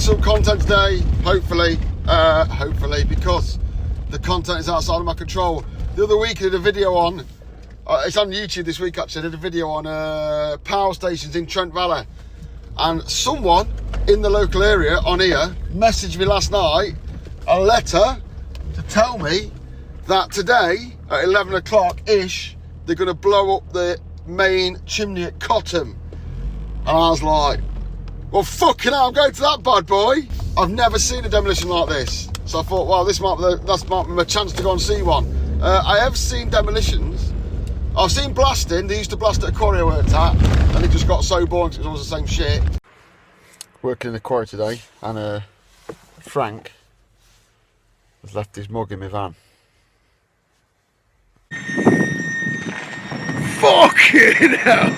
some content today, hopefully, because the content is outside of my control. The other week I did a video on, it's on YouTube this week actually, I did a video on power stations in Trent Valley. And someone in the local area on here messaged me last night a letter to tell me that today at 11 o'clock-ish, they're going to blow up the main chimney at Cottam. And I was like, well, fucking hell, I'm going to that bad boy. I've never seen a demolition like this. So I thought, well, this might be my chance to go and see one. I have seen demolitions. I've seen blasting. They used to blast at a quarry I worked at, and it just got so boring because it was always the same shit. Working in the quarry today, and Frank has left his mug in my van. Fucking hell!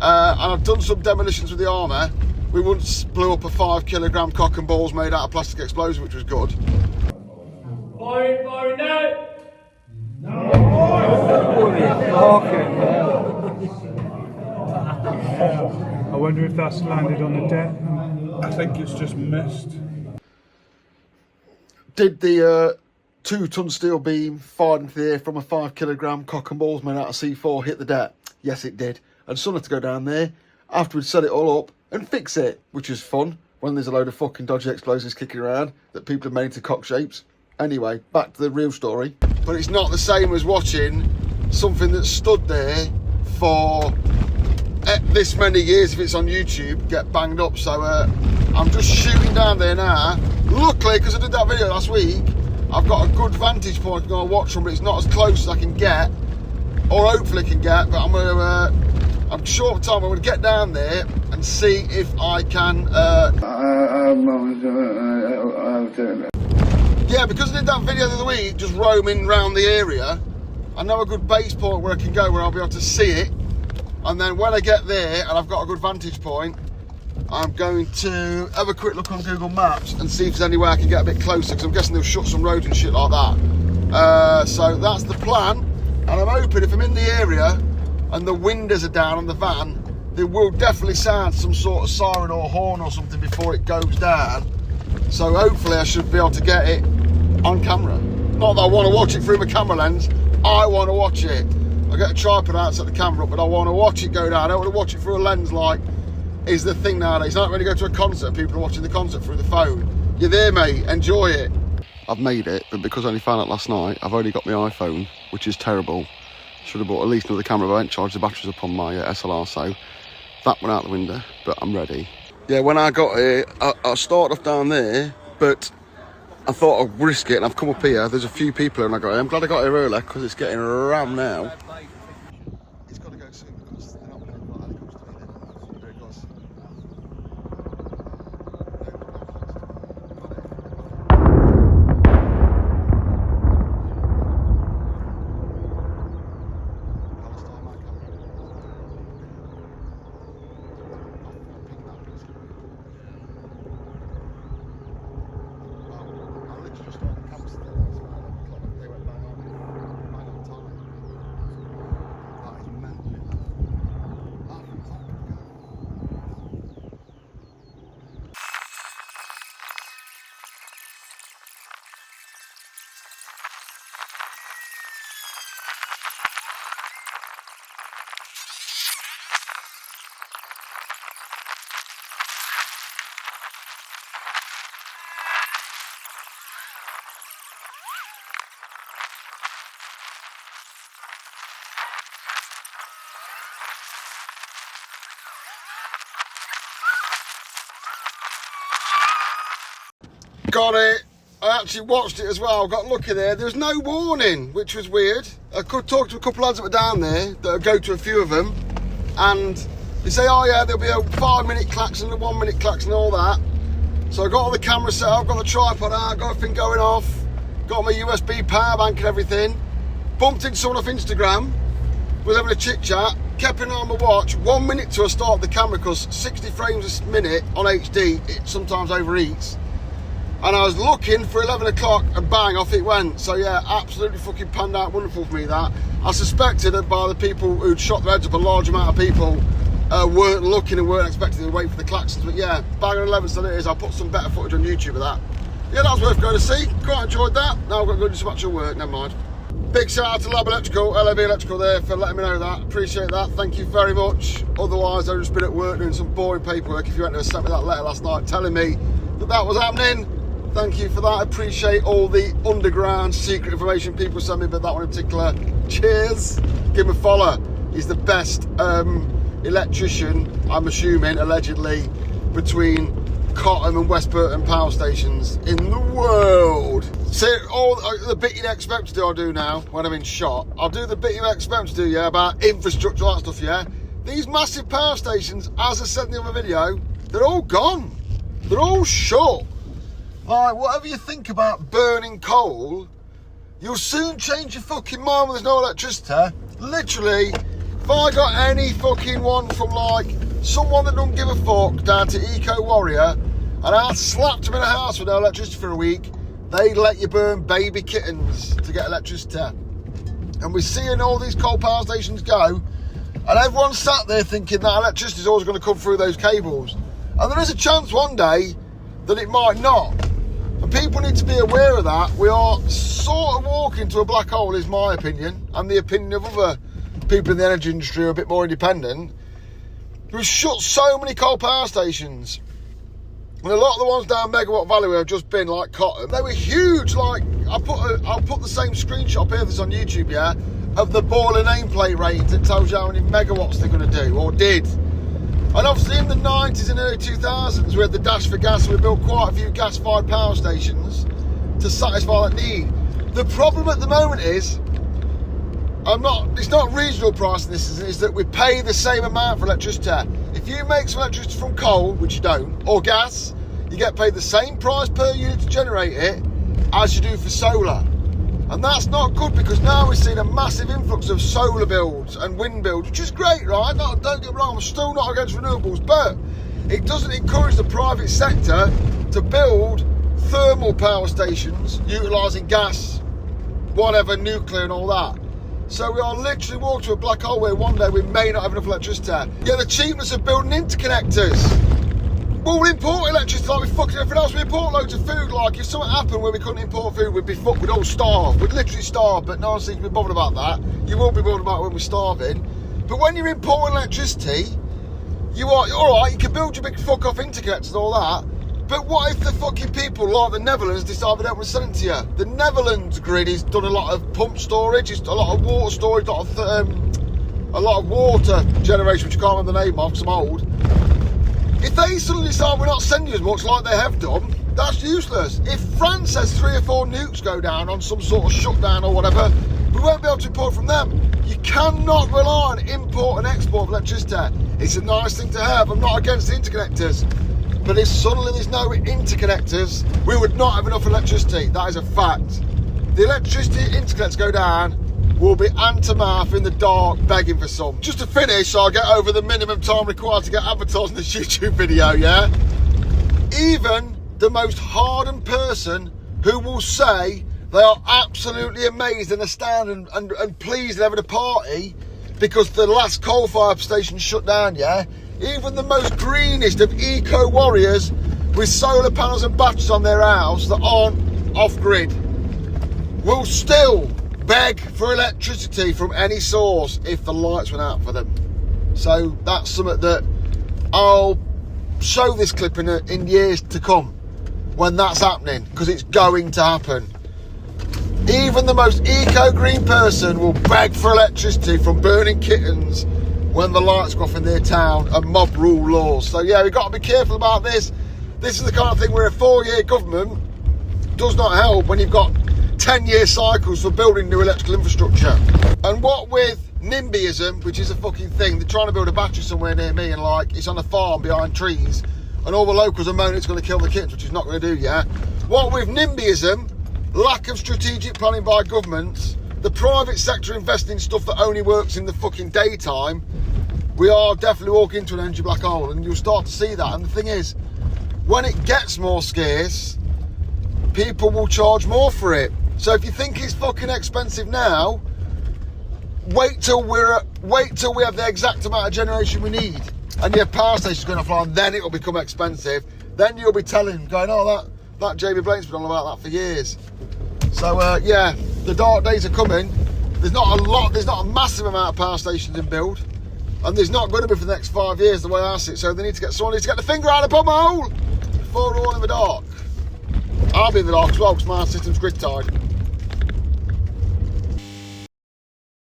And I've done some demolitions with the armour. We once blew up a 5 kilogram cock and balls made out of plastic explosion, which was good. Fire now! No! I wonder if that's landed on the deck. I think it's just missed. Did the 2-ton steel beam fired into the air from a 5 kilogram cock and balls made out of C4 hit the deck? Yes, it did. I just wanted to go down there after we'd set it all up and fix it, which is fun when there's a load of fucking dodgy explosives kicking around that people have made into cock shapes. Anyway, back to the real story. But it's not the same as watching something that stood there for this many years, if it's on YouTube, get banged up. So I'm just shooting down there now. Luckily, because I did that video last week, I've got a good vantage point to go and watch from, but it's not as close as I can get, or hopefully can get, but I'm short of time. I'm going to get down there and see if I can... Yeah, because I did that video the other week, just roaming around the area, I know a good base point where I can go, where I'll be able to see it. And then when I get there and I've got a good vantage point, I'm going to have a quick look on Google Maps and see if there's any way I can get a bit closer, because I'm guessing they'll shut some roads and shit like that. So that's the plan. And I'm hoping if I'm in the area and the windows are down on the van, there will definitely sound some sort of siren or horn or something before it goes down. So hopefully I should be able to get it on camera. Not that I want to watch it through my camera lens, I want to watch it. I get a tripod out to set the camera up, but I want to watch it go down. I don't want to watch it through a lens like is the thing nowadays. Not when you go to a concert, people are watching the concert through the phone. You're there, mate, enjoy it. I've made it, but because I only found out last night, I've only got my iPhone, which is terrible. Should have bought at least another camera, but I haven't charged the batteries up on my SLR, so that went out the window, but I'm ready. Yeah, when I got here, I started off down there, but I thought I'd risk it, and I've come up here. There's a few people here, and I got here. I'm glad I got here early, because it's getting rammed now. It's got to go soon, because they're not going to put helicopters to me then. There it goes. Got it. I actually watched it as well. Got lucky there. There was no warning, which was weird. I could talk to a couple of lads that were down there, that go to a few of them, and they say, oh yeah, there'll be a 5-minute klaxon and a 1-minute klaxon and all that. So I got all the cameras set up, got the tripod out, got everything going off, got my USB power bank and everything. Bumped into someone off Instagram, was having a chit chat, kept an eye on my watch, 1 minute to I start the camera, because 60 frames a minute on HD, it sometimes overeats. And I was looking for 11 o'clock and bang, off it went. So yeah, absolutely fucking panned out wonderful for me that. I suspected that by the people who'd shot their heads up, a large amount of people weren't looking and weren't expecting to wait for the klaxons. But yeah, bang on 11, so it is. I'll put some better footage on YouTube of that. Yeah, that was worth going to see. Quite enjoyed that. Now I've got to go do some actual work, never mind. Big shout out to Lab Electrical, LAB Electrical there, for letting me know that. Appreciate that, thank you very much. Otherwise, I've just been at work doing some boring paperwork. If you hadn't have sent me that letter last night telling me that that was happening, thank you for that. I appreciate all the underground secret information people send me, but that one in particular, cheers. Give him a follow. He's the best electrician, I'm assuming, allegedly, between Cottam and West Burton power stations in the world. So all the bit you'd expect to do, I'll do now when I'm in shot. I'll do the bit you expect to do, yeah, about infrastructure, all that stuff, yeah. These massive power stations, as I said in the other video, they're all gone. They're all shut. Like, whatever you think about burning coal, you'll soon change your fucking mind when there's no electricity. Literally, if I got any fucking one from like someone that don't give a fuck down to Eco Warrior, and I slapped them in a house with no electricity for a week, they'd let you burn baby kittens to get electricity. And we're seeing all these coal power stations go, and everyone's sat there thinking that electricity is always going to come through those cables. And there is a chance one day that it might not. And people need to be aware of that. We are sort of walking to a black hole, is my opinion, and the opinion of other people in the energy industry who are a bit more independent. We've shut so many coal power stations. And a lot of the ones down Megawatt Valley where I've just been, like Cottam, they were huge. Like, I'll put the same screenshot up here, this on YouTube, yeah, of the boiler nameplate range that tells you how many megawatts they're going to do, or did. And obviously in the 90s and early 2000s, we had the dash for gas, and we built quite a few gas-fired power stations to satisfy that need. The problem at the moment is, it's not regional pricing, this is that we pay the same amount for electricity. If you make some electricity from coal, which you don't, or gas, you get paid the same price per unit to generate it as you do for solar. And that's not good, because now we're seeing a massive influx of solar builds and wind builds, which is great, right? Don't get me wrong, I'm still not against renewables, but it doesn't encourage the private sector to build thermal power stations utilising gas, whatever, nuclear and all that. So we are literally walking to a black hole where one day we may not have enough electricity. Yeah, the cheapness of building interconnectors. Well, we import electricity like we fucking everything else. We import loads of food. Like, if something happened where we couldn't import food, we'd be fucked. We'd all starve. We'd literally starve, but no one seems to be bothered about that. You won't be bothered about when we're starving. But when you're importing electricity, you are, alright, you can build your big fuck off interconnectors and all that, but what if the fucking people like the Netherlands decide they don't want to send it to you? The Netherlands grid has done a lot of pump storage, a lot of water storage, a lot of water generation, which I can't remember the name of because I'm old. If they suddenly decide we're not sending you as much like they have done, that's useless. If France has 3 or 4 nukes go down on some sort of shutdown or whatever, we won't be able to import from them. You cannot rely on import and export of electricity. It's a nice thing to have. I'm not against the interconnectors. But if suddenly there's no interconnectors, we would not have enough electricity. That is a fact. The electricity interconnectors go down, we'll be hand to mouth in the dark begging for some. Just to finish, I'll get over the minimum time required to get advertised in this YouTube video, yeah? Even the most hardened person who will say they are absolutely amazed and astounded and pleased and having a party because the last coal-fired station shut down, yeah? Even the most greenest of eco warriors with solar panels and batteries on their house that aren't off-grid will still beg for electricity from any source if the lights went out for them. So that's something that I'll show this clip in years to come when that's happening, because it's going to happen. Even the most eco-green person will beg for electricity from burning kittens when the lights go off in their town and mob rule laws. So yeah, we've got to be careful about this. This is the kind of thing where a 4-year government does not help when you've got 10-year cycles for building new electrical infrastructure. And what with NIMBYism, which is a fucking thing, they're trying to build a battery somewhere near me and like it's on a farm behind trees and all the locals are moaning it's going to kill the kittens, which it's not going to do yet. What with NIMBYism, lack of strategic planning by governments, the private sector investing in stuff that only works in the fucking daytime, we are definitely walking into an energy black hole, and you'll start to see that. And the thing is, when it gets more scarce, people will charge more for it. So if you think it's fucking expensive now, wait till we have the exact amount of generation we need, and your power station's going to fly, and then it'll become expensive. Then you'll be going, oh, that JB Blaine's been on about that for years. So yeah, the dark days are coming. There's not a massive amount of power stations in build, and there's not going to be for the next 5 years the way I see it. So someone needs to get the finger out of the bum hole before we're all in the dark. I'll be in the dark as well because my system's grid tied.